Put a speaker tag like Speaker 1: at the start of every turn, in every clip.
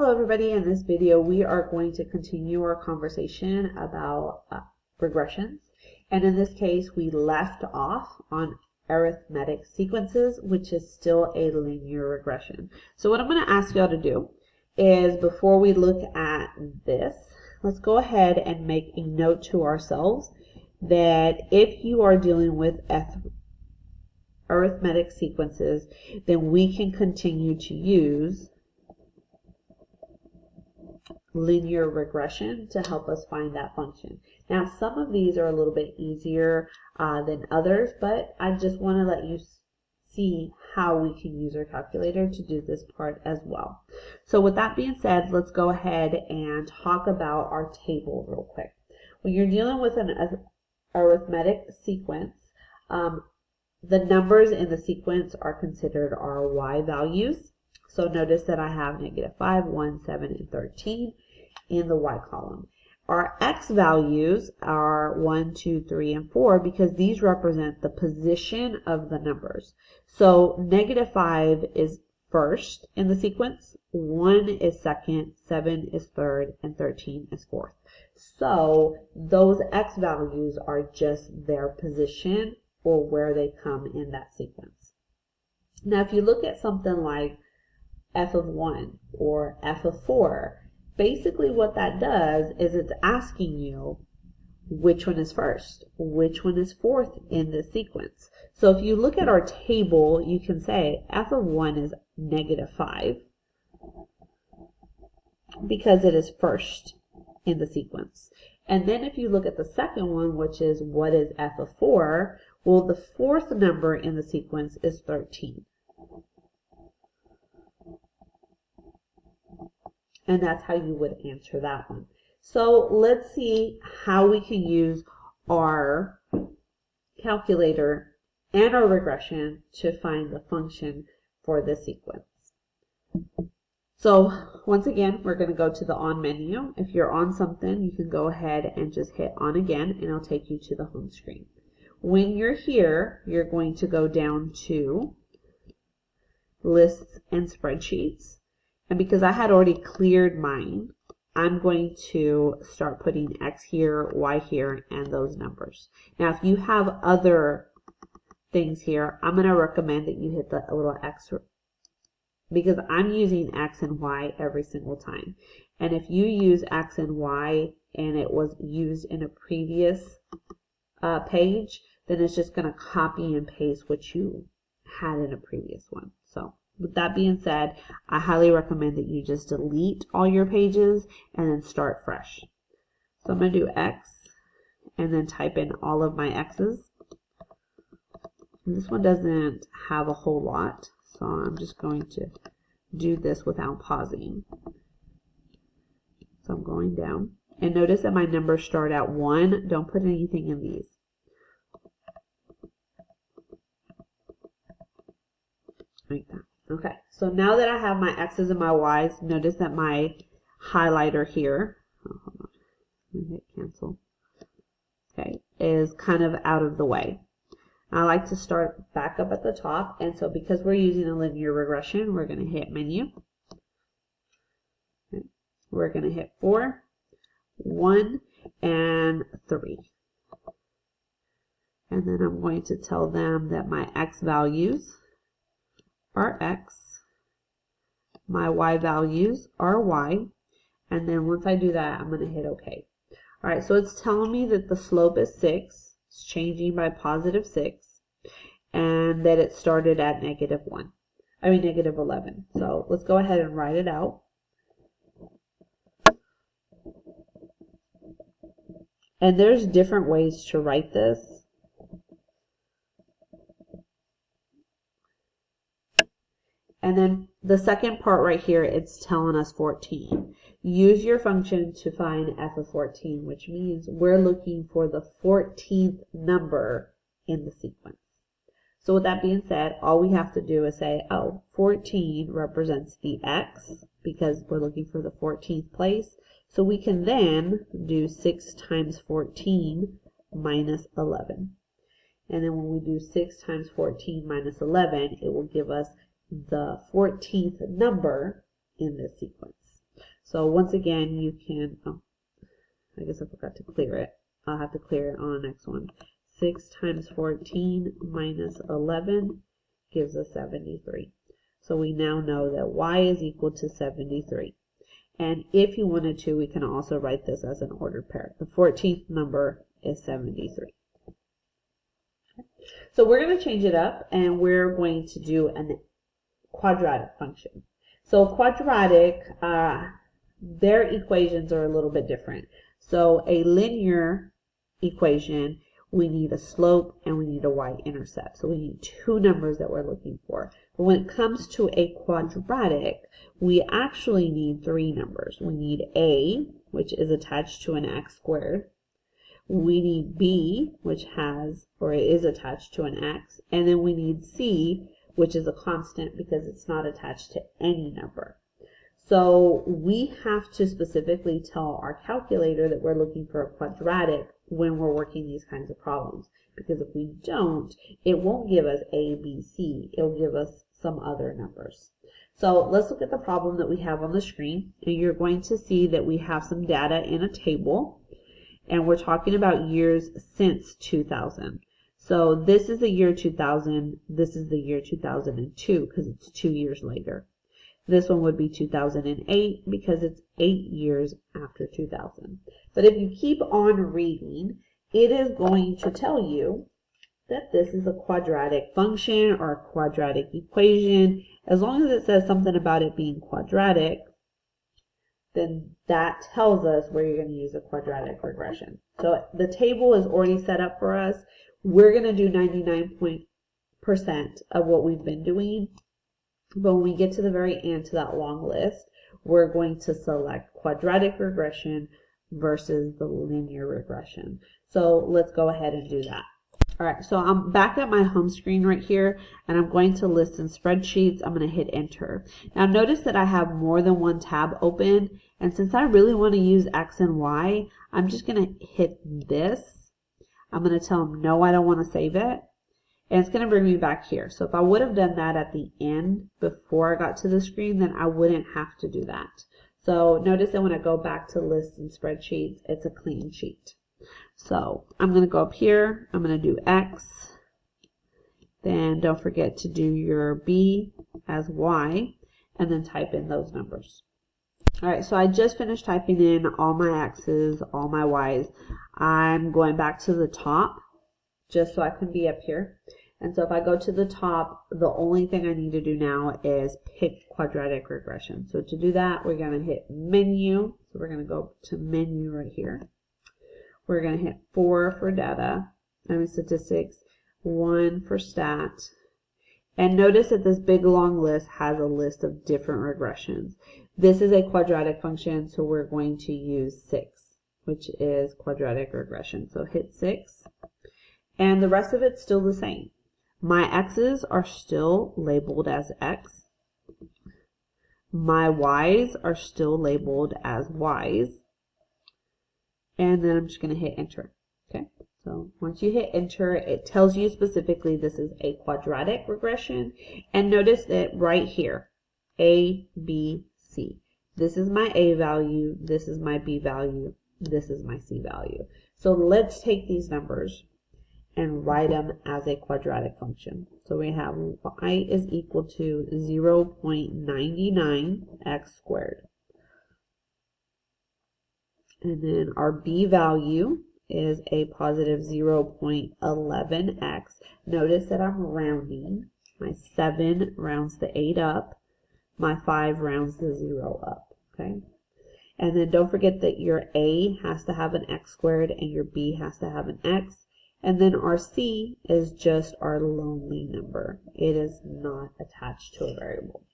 Speaker 1: Hello everybody, in this video we are going to continue our conversation about regressions, and in this case we left off on arithmetic sequences, which is still a linear regression. So what I'm going to ask y'all to do is, before we look at this, let's go ahead and make a note to ourselves that if you are dealing with arithmetic sequences, then we can continue to use linear regression to help us find that function. Now, some of these are a little bit easier than others, but I just want to let you see how we can use our calculator to do this part as well. So with that being said, let's go ahead and talk about our table real quick. When you're dealing with an arithmetic sequence, the numbers in the sequence are considered our y values. So notice that I have -5, 1, 7, and 13 in the y column. Our x values are 1, 2, 3, and 4 because these represent the position of the numbers. So -5 is first in the sequence, 1 is second, 7 is third, and 13 is fourth. So those x values are just their position or where they come in that sequence. Now if you look at something like f of 1 or f of 4, basically what that does is it's asking you which one is first, which one is fourth in this sequence. So if you look at our table, you can say f of 1 is -5 because it is first in the sequence. And then if you look at the second one, which is what is f of 4, well, the fourth number in the sequence is 13. And that's how you would answer that one. So let's see how we can use our calculator and our regression to find the function for this sequence. So once again, we're going to go to the on menu. If you're on something, you can go ahead and just hit on again, and it'll take you to the home screen. When you're here, you're going to go down to lists and spreadsheets. And because I had already cleared mine, I'm going to start putting X here, Y here, and those numbers. Now, if you have other things here, I'm going to recommend that you hit the little X because I'm using X and Y every single time. And if you use X and Y and it was used in a previous page, then it's just going to copy and paste what you had in a previous one. So with that being said, I highly recommend that you just delete all your pages and then start fresh. So I'm going to do X and then type in all of my X's. And this one doesn't have a whole lot, so I'm just going to do this without pausing. So I'm going down. And notice that my numbers start at 1. Don't put anything in these. Like that. Okay, so now that I have my X's and my Y's, notice that my highlighter here, hold on, let me hit cancel, okay, is kind of out of the way. I like to start back up at the top, and so because we're using a linear regression, we're going to hit menu. Okay. We're going to hit 4, 1, and 3. And then I'm going to tell them that my X values are X, my Y values are Y, and then once I do that, I'm going to hit OK. Alright, so it's telling me that the slope is 6, it's changing by +6, and that it started at -11. So let's go ahead and write it out. And there's different ways to write this. And then the second part right here, it's telling us 14. Use your function to find f of 14, which means we're looking for the 14th number in the sequence. So with that being said, all we have to do is say, oh, 14 represents the x because we're looking for the 14th place. So we can then do 6 times 14 minus 11. And then when we do 6 times 14 minus 11, it will give us the 14th number in this sequence. So once again, you can, oh, I guess I forgot to clear it. I'll have to clear it on the next one. 6 times 14 minus 11 gives us 73. So we now know that y is equal to 73. And if you wanted to, we can also write this as an ordered pair. The 14th number is 73. So we're going to change it up, and we're going to do a quadratic function. So quadratic, their equations are a little bit different. So a linear equation, we need a slope and we need a y-intercept. So we need two numbers that we're looking for. But when it comes to a quadratic, we actually need three numbers. We need a, which is attached to an x squared. We need b, which has, or it is attached to an x. And then we need c, which is a constant because it's not attached to any number. So we have to specifically tell our calculator that we're looking for a quadratic when we're working these kinds of problems. Because if we don't, it won't give us a, b, c. It'll give us some other numbers. So let's look at the problem that we have on the screen. And you're going to see that we have some data in a table. And we're talking about years since 2000. So this is the year 2000. This is the year 2002 because it's 2 years later. This one would be 2008 because it's 8 years after 2000. But if you keep on reading, it is going to tell you that this is a quadratic function or a quadratic equation. As long as it says something about it being quadratic, then that tells us where you're going to use a quadratic regression. So the table is already set up for us. We're going to do 99% of what we've been doing. But when we get to the very end to that long list, we're going to select quadratic regression versus the linear regression. So let's go ahead and do that. All right, so I'm back at my home screen right here, and I'm going to list in spreadsheets. I'm going to hit enter. Now notice that I have more than one tab open, and since I really want to use X and Y, I'm just going to hit this. I'm going to tell them, no, I don't want to save it. And it's going to bring me back here. So if I would have done that at the end before I got to the screen, then I wouldn't have to do that. So notice that when I go back to lists and spreadsheets, it's a clean sheet. So I'm going to go up here. I'm going to do X. Then don't forget to do your B as Y, and then type in those numbers. All right, so I just finished typing in all my X's, all my Y's. I'm going back to the top just so I can be up here. And so if I go to the top, the only thing I need to do now is pick quadratic regression. So to do that, we're going to hit menu. So we're going to go to menu right here. We're going to hit 4 for data, statistics, 1 for stat. And notice that this big long list has a list of different regressions. This is a quadratic function, so we're going to use 6, which is quadratic regression. So hit 6. And the rest of it's still the same. My X's are still labeled as X. My Y's are still labeled as Y's. And then I'm just going to hit enter. Okay. So once you hit enter, it tells you specifically this is a quadratic regression. And notice that right here, A, B, C. This is my A value. This is my B value. This is my C value. So let's take these numbers and write them as a quadratic function. So we have y is equal to 0.99 x squared. And then our b value is a positive 0.11x. Notice that I'm rounding. My 7 rounds the 8 up. My 5 rounds the 0 up. Okay. And then don't forget that your a has to have an x squared and your b has to have an x. And then our C is just our lonely number. It is not attached to a variable.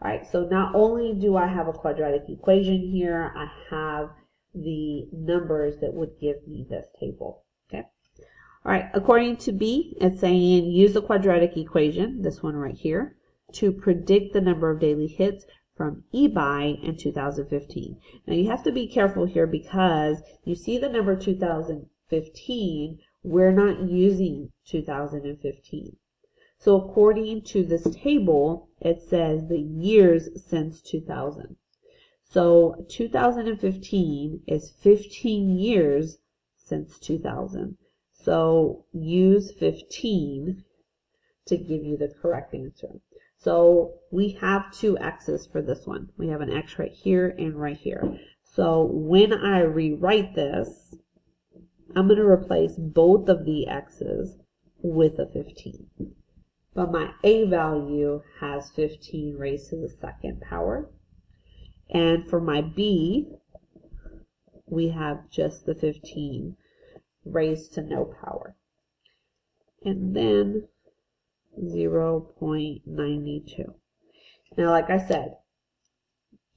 Speaker 1: All right, so not only do I have a quadratic equation here, I have the numbers that would give me this table. Okay. All right, according to B, it's saying use the quadratic equation, this one right here, to predict the number of daily hits from eBuy in 2015. Now you have to be careful here because you see the number 2015. We're not using 2015. So according to this table, it says the years since 2000. So 2015 is 15 years since 2000. So use 15 to give you the correct answer. So we have two x's for this one. We have an x right here and right here. So when I rewrite this, I'm going to replace both of the x's with a 15. But my a value has 15 raised to the second power. And for my b, we have just the 15 raised to no power. And then 0.92. Now, like I said,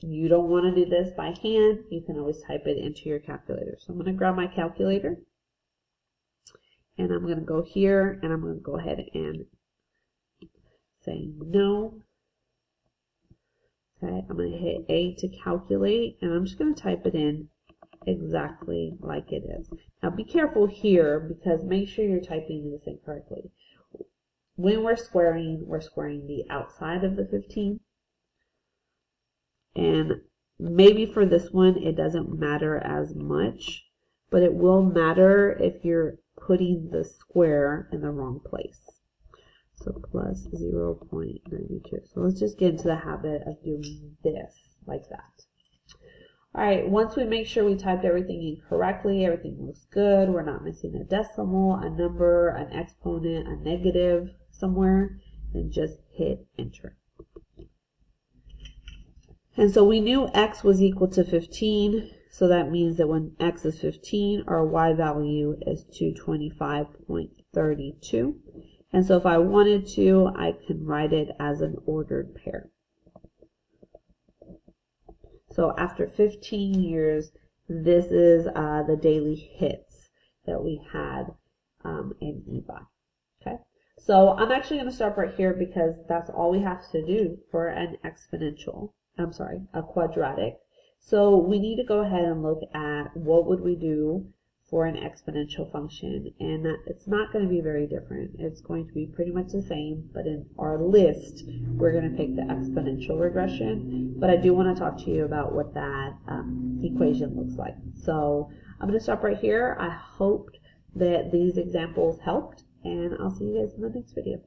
Speaker 1: you don't want to do this by hand. You can always type it into your calculator. So I'm going to grab my calculator, and I'm going to go here, and I'm going to go ahead and say no. Okay, I'm going to hit A to calculate, and I'm just going to type it in exactly like it is. Now be careful here, because make sure you're typing this in correctly. When we're squaring the outside of the 15. And maybe for this one, it doesn't matter as much, but it will matter if you're putting the square in the wrong place. So plus 0.92. So let's just get into the habit of doing this like that. All right, once we make sure we typed everything in correctly, everything looks good, we're not missing a decimal, a number, an exponent, a negative somewhere, then just hit enter. And so we knew x was equal to 15, so that means that when x is 15, our y value is 225.32. And so if I wanted to, I can write it as an ordered pair. So after 15 years, this is the daily hits that we had in eBuy. Okay, so I'm actually going to stop right here because that's all we have to do for an exponential. I'm sorry, a quadratic. So we need to go ahead and look at what would we do for an exponential function, and it's not going to be very different. It's going to be pretty much the same, but in our list, we're going to pick the exponential regression. But I do want to talk to you about what that equation looks like. So I'm going to stop right here. I hope that these examples helped, and I'll see you guys in the next video.